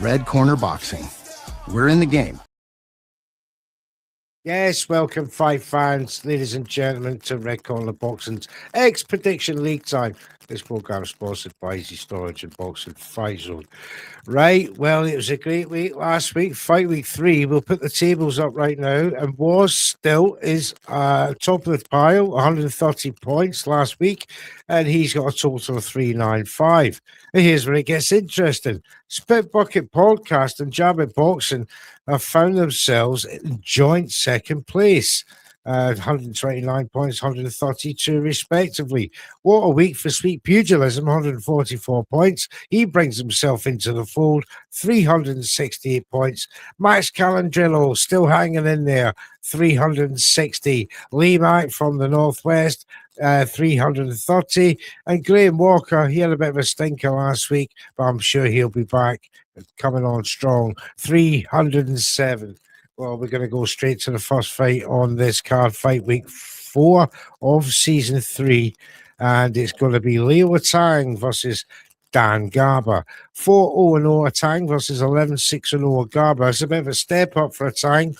Red Corner Boxing. We're in the game. Yes, welcome, fight fans, ladies and gentlemen, to Red Corner Boxing's X Prediction League time. This program is sponsored by Easy Storage and Boxing Fight Zone. Right, well, it was a great week last week. Fight week 3, we'll put the tables up right now, and was still is top of the pile, 130 points last week, and he's got a total of 395. And here's where it gets interesting. Spit Bucket Podcast and Jab at Boxing have found themselves in joint second place. 129 points, 132 respectively. What a week for Sweet Pugilism, 144 points. He brings himself into the fold, 368 points. Max Calandrillo still hanging in there, 360. Lee Mack from the Northwest, 330. And Graham Walker, he had a bit of a stinker last week, but I'm sure he'll be back coming on strong, 307. Well, we're going to go straight to the first fight on this card, fight week 4 of season 3. And it's going to be Leo Atang versus Dan Garber. 4-0-0 Atang versus 11-6-0 Garber. It's a bit of a step up for Atang.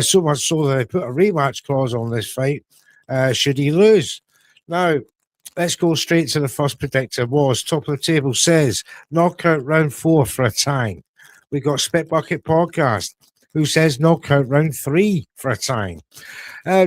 So much so that they put a rematch clause on this fight should he lose. Now, let's go straight to the first predictor. Was top of the table says knockout round 4 for Atang. We got Spit Bucket Podcast, who says knockout round 3 for Atang.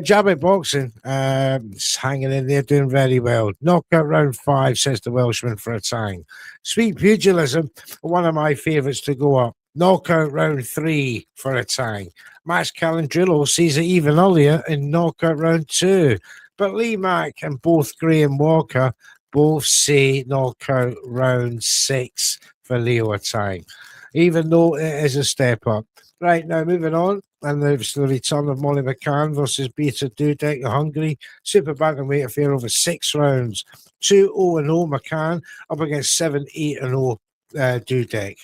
Jab at Boxing, hanging in there, doing very well. Knockout round 5, says the Welshman for Atang. Sweet Pugilism, one of my favourites to go up. Knockout round 3 for Atang. Max Calandrillo sees it even earlier in knockout round 2. But Lee Mack and both Graham Walker both say knockout round 6 for Leo Atang, even though it is a step up. Right, now moving on, and there's the return of Molly McCann versus Peter Dudek, the Hungary super bantamweight affair over 6 rounds. 2-0-0 McCann up against 7-8-0 Dudek.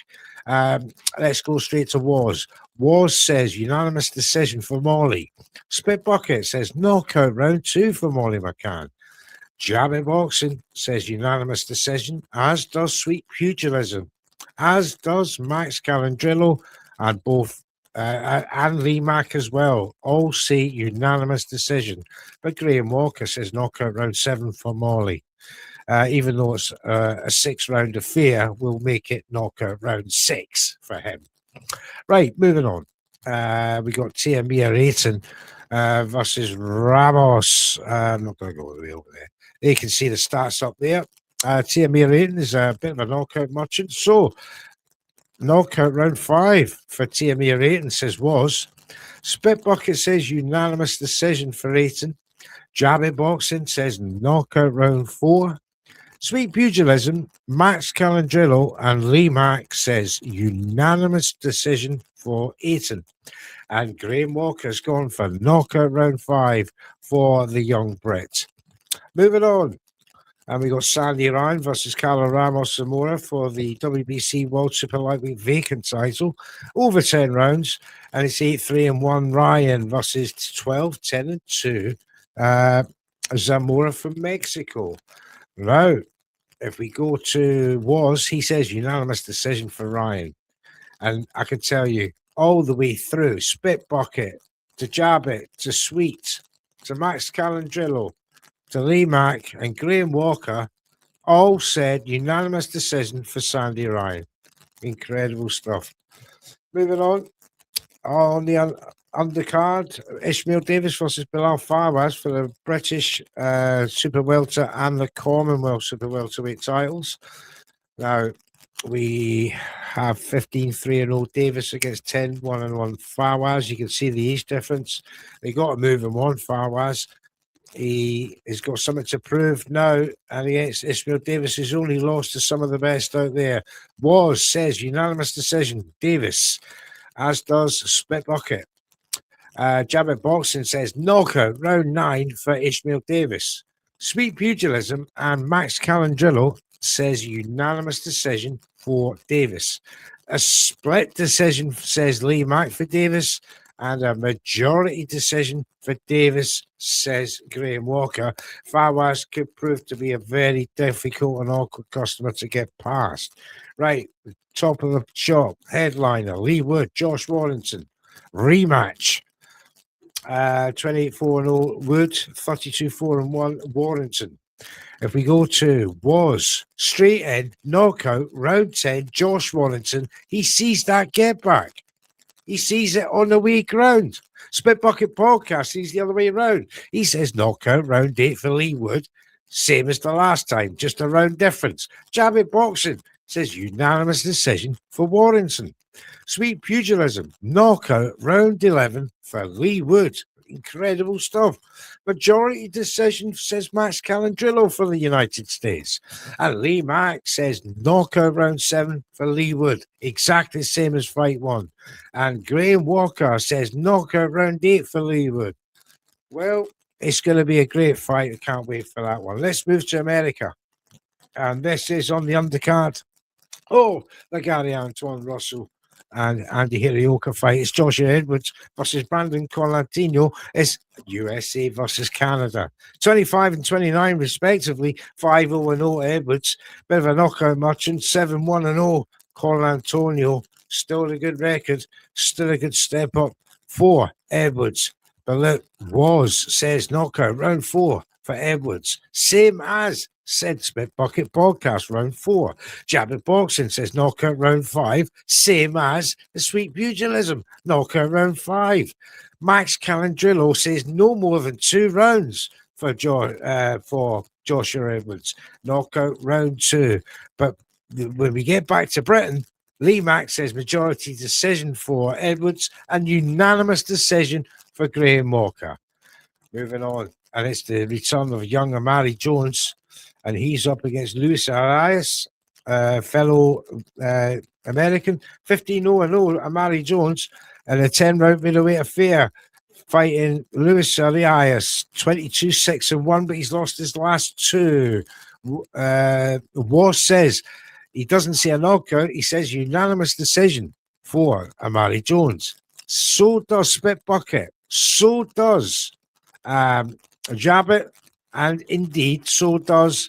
Let's go straight to Waz. Waz says unanimous decision for Molly. Spit Bucket says knockout round 2 for Molly McCann. Jab at Boxing says unanimous decision, as does Sweet Pugilism, as does Max Calandrillo, and both and Lee Mack as well, all say unanimous decision. But Graham Walker says knockout round 7 for Molly. Even though it's a 6-round affair, we'll make it knockout round 6 for him. Right, moving on. We got Tiamir Ayton versus Ramos. I'm not going to go all the way over there. You can see the stats up there. Tiamir Ayton is a bit of a knockout merchant. So, knockout round 5 for Tiamir Ayton, says Was. Spit Bucket says unanimous decision for Ayton. Jab at Boxing says knockout round 4. Sweet Pugilism, Max Calandrillo and Lee Mack says unanimous decision for Ayton. And Graham Walker's gone for knockout round 5 for the young Brit. Moving on. And we got Sandy Ryan versus Carlos Ramos Zamora for the WBC World Super Lightweight vacant title. Over 10 rounds. And it's 8-3-1 Ryan versus 12-10-2 Zamora from Mexico. Now, if we go to Was, he says unanimous decision for Ryan. And I can tell you, all the way through, Spit Bucket, to Jab It, to Sweet, to Max Calandrillo, to Lee Mack and Graham Walker, all said unanimous decision for Sandy Ryan. Incredible stuff. Moving on the undercard, Ishmael Davis versus Bilal Fawaz for the British Super Welter and the Commonwealth Super Welterweight titles. Now, we have 15-3-0 Davis against 10-1-1 Fawaz. You can see the age difference. They got to move him on, Fawaz. He has got something to prove now, and against Ishmael Davis, he's only lost to some of the best out there. Was says unanimous decision, Davis, as does Spit Bucket. Jab at Boxing says knockout round 9 for Ishmael Davis. Sweet Pugilism and Max Calandrillo says unanimous decision for Davis. A split decision says Lee Mack for Davis, and a majority decision for Davis, says Graham Walker. Fawaz could prove to be a very difficult and awkward customer to get past. Right, top of the shop, headliner, Lee Wood, Josh Warrington, rematch. 28-4-0 Wood, 32-4-1 Warrington. If we go to was straight in, knockout, round 10, Josh Warrington, he sees that get back. He sees it on the week round. Spit Bucket Podcast sees the other way around. He says knockout, round 8 for Lee Wood, same as the last time, just a round difference. Jab It Boxing says unanimous decision for Warrington. Sweet Pugilism, knockout, round 11 for Lee Wood. Incredible stuff. Majority decision says Max Calandrillo for the United States. And Lee Mack says knockout round 7 for Lee Wood. Exactly the same as fight 1. And Graham Walker says knockout round 8 for Lee Wood. Well, it's going to be a great fight. I can't wait for that one. Let's move to America. And this is on the undercard. Oh, the Gary Antoine Russell and Andy Hirioka fight. It's Joshua Edwards versus Brandon Colantino. It's USA versus Canada. 25 and 29 respectively. 5-0-0 Edwards. Bit of a knockout merchant. 7-1-0 Colantonio. Still a good record. Still a good step up for Edwards. But look, says knockout round 4 for Edwards. Same as said Spit Bucket Podcast round 4. Jab It Boxing says knockout round 5, same as the Sweet Pugilism knockout round 5. Max Calandrillo says no more than 2 rounds for Joshua Edwards, knockout round 2. But when we get back to Britain, Lee Mack says majority decision for Edwards and unanimous decision for Graham Walker. Moving on, and it's the return of young Amari Jones. And he's up against Luis Arias, fellow American, 15-0-0, Amari Jones, and a 10-round middleweight affair, fighting Luis Arias, 22-6-1, but he's lost his last 2. Says he doesn't see a knockout. He says unanimous decision for Amari Jones. So does Spit Bucket. So does Jab It. And indeed, so does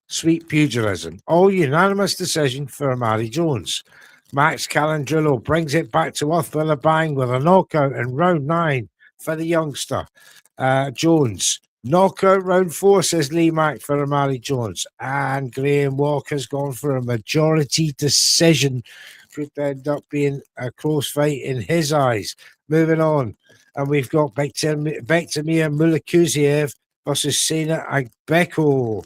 Sweet Pugilism. All unanimous decision for Amari Jones. Max Calandrillo brings it back to earth with a bang with a knockout in round 9 for the youngster. Jones. Knockout round 4, says Lee Mack for Amari Jones. And Graham Walker's gone for a majority decision. Could end up being a close fight in his eyes. Moving on. And we've got Bektemir Mulikuziev versus Sena Agbeko.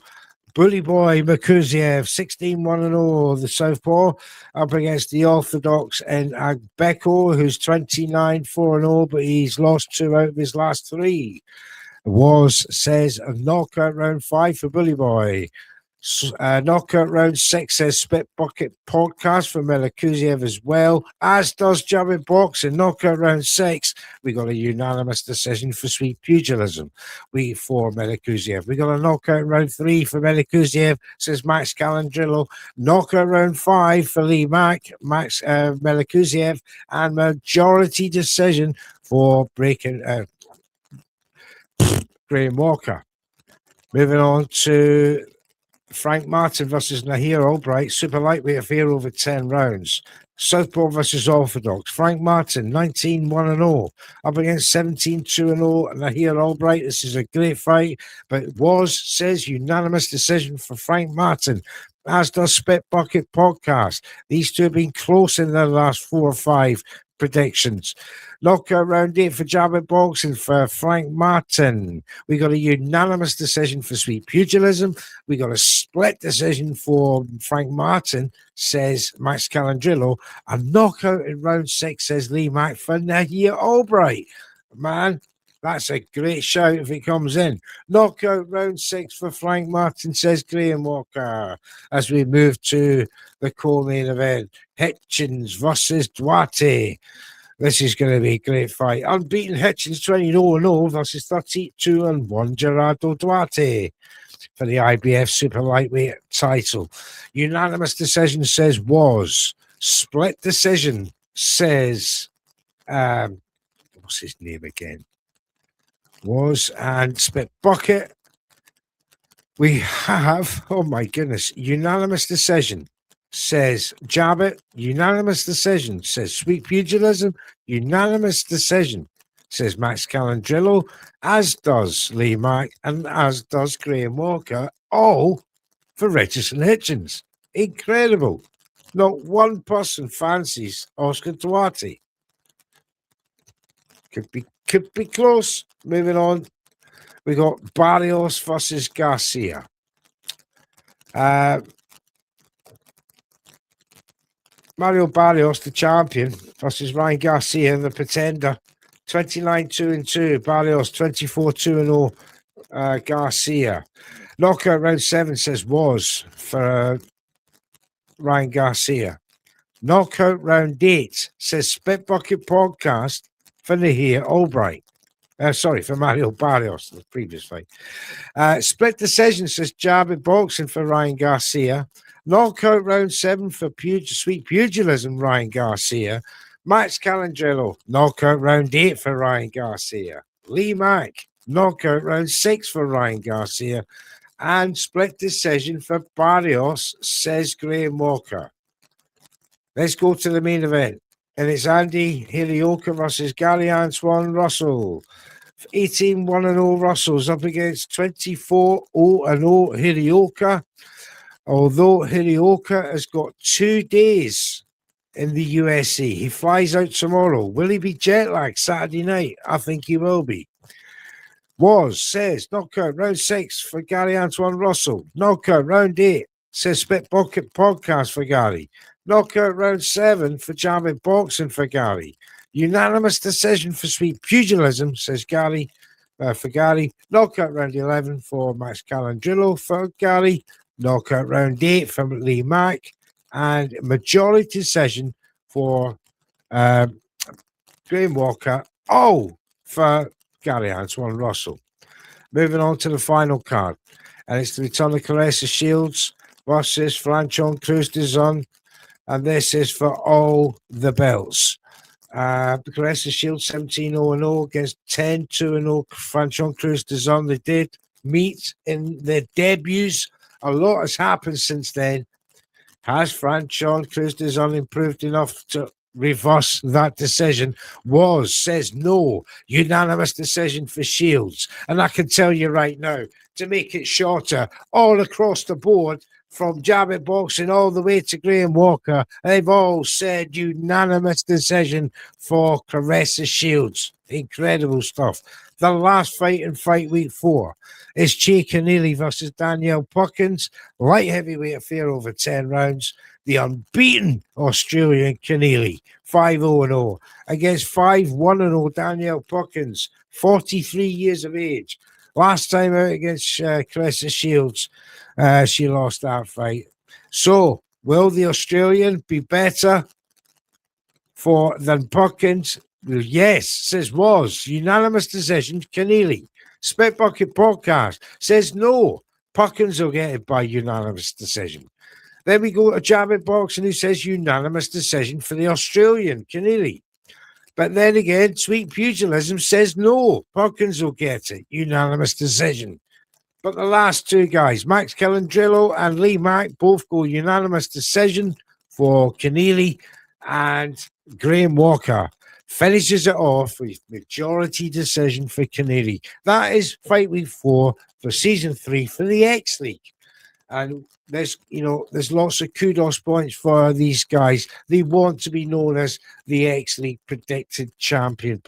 Bully Boy Makuziev, 16-1-0, the Southpaw, up against the Orthodox and Agbeko, who's 29-4-0, but he's lost 2 out of his last 3. Says a knockout round 5 for Bully Boy. Knockout round 6 says Spit Bucket Podcast for Melikuziev as well, as does Jab It Boxing. Knockout round 6, we got a unanimous decision for Sweet Pugilism. For Melikuziev. We got a knockout round 3 for Melikuziev, says Max Calandrillo. Knockout round 5 for Lee Mack, Melikuziev, and majority decision for Graham Walker. Moving on to Frank Martin versus Nahir Albright, super lightweight affair over 10 rounds. Southpaw versus Orthodox. Frank Martin, 19-1-0, up against 17-2-0. Nahir Albright. This is a great fight, but says unanimous decision for Frank Martin, as does Spit Bucket Podcast. These two have been close in their last 4 or 5 predictions. Knockout round 8 for Jab It Boxing for Frank Martin. We got a unanimous decision for Sweet Pugilism. We got a split decision for Frank Martin, says Max Calandrillo. A knockout in round 6, says Lee Mack for Nahir Albright. Man, that's a great shout if it comes in. Knockout round 6 for Frank Martin, says Graham Walker. As we move to the co-main event, Hitchens versus Duarte. This is going to be a great fight. Unbeaten Hitchens, 20-0 versus 32-1 Gerardo Duarte for the IBF Super Lightweight title. Unanimous decision, says Split decision, says what's his name again? Was and Spit Bucket. We have, oh my goodness, unanimous decision, says Jabbit. Unanimous decision, says Sweet Pugilism. Unanimous decision, says Max Calandrillo, as does Lee Mack, and as does Graham Walker, all for Richardson Hitchens. Incredible. Not one person fancies Oscar Duarte. Could be close. Moving on. We got Barrios versus Garcia. Mario Barrios, the champion, versus Ryan Garcia, the pretender. 29-2-2. Barrios 24-2-0. Garcia. Knockout round 7 says was for Ryan Garcia. Knockout round 8 says Spit Bucket Podcast for Nahir Albright. For Mario Barrios, the previous fight. Split decision says Jabbit Boxing for Ryan Garcia. Knockout round 7 for Sweet Pugilism, Ryan Garcia. Max Calandrillo, knockout round 8 for Ryan Garcia. Lee Mack, knockout round 6 for Ryan Garcia. And split decision for Barrios, says Graham Walker. Let's go to the main event. And it's Andy Hirioka versus Gary Antoine Russell. 18-1-0 Russell's up against 24-0 Hirioka. Although Hirioka has got 2 days in the USA. He flies out tomorrow. Will he be jet lagged Saturday night? I think he will be. Says knockout round 6 for Gary Antoine Russell. Knockout round 8 says Spit Bucket Podcast for Gary. Knockout round 7 for Jabbit Boxing for Gary. Unanimous decision for Sweet Pugilism, says Gary, for Gary. Knockout round 11 for Max Calandrillo for Gary. Knockout round 8 for Lee Mack. And majority decision for Graham Walker. All for Gary Antoine Russell. Moving on to the final card. And it's the return of Caressa Shields versus Franchon Cruz de Zon. And this is for all the belts. Caressa Shields 17-0 against 10-2-0 Franchon Cruz de Zon. They did meet in their debuts. A lot has happened since then. Has Franchon Cruz de Zon improved enough to reverse that decision? Says no. Unanimous decision for Shields. And I can tell you right now, to make it shorter, all across the board, from Jabbit Boxing all the way to Graham Walker, they've all said unanimous decision for Caressa Shields. Incredible stuff. The last fight in fight week 4 is Che Keneally versus Danielle Perkins. Light heavyweight affair over 10 rounds. The unbeaten Australian Keneally, 5-0-0, against 5-1-0 Danielle Perkins, 43 years of age. Last time out against Caressa Shields, she lost that fight. So, will the Australian be better than Perkins? Yes, says was. Unanimous decision, Keneally. Spit Bucket Podcast says no. Perkins will get it by unanimous decision. Then we go to Jabbit Boxing, who says unanimous decision for the Australian, Keneally. But then again, Sweet Pugilism says no. Perkins will get it. Unanimous decision. But the last two guys, Max Calandrillo and Lee Mack, both go unanimous decision for Keneally. And Graham Walker finishes it off with majority decision for Keneally. That is fight week 4 for season 3 for the X League. And there's lots of kudos points for these guys. They want to be known as the X League predictor champion.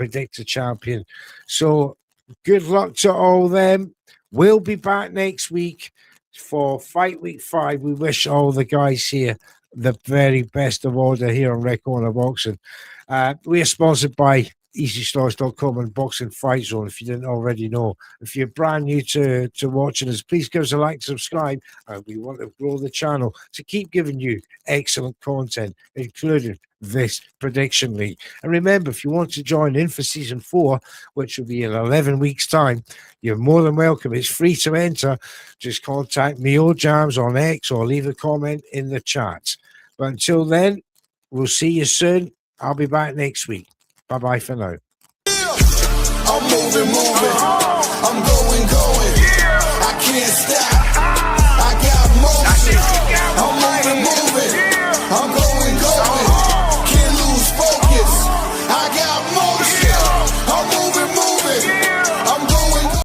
So good luck to all them. We'll be back next week for fight week 5. We wish all the guys here the very best of order here on Red Corner Boxing. We are sponsored by EasyStores.com and Boxing Fight Zone, if you didn't already know. If you're brand new to watching us, please give us a like, subscribe, and we want to grow the channel to keep giving you excellent content, including this prediction league. And remember, if you want to join in for season 4, which will be in 11 weeks' time, you're more than welcome. It's free to enter. Just contact me or Jams on X or leave a comment in the chat. But until then, we'll see you soon. I'll be back next week. Bye-bye for now. I'm moving, moving. I'm going, going. I can't stop. I got motion. I'm moving, moving. I'm going.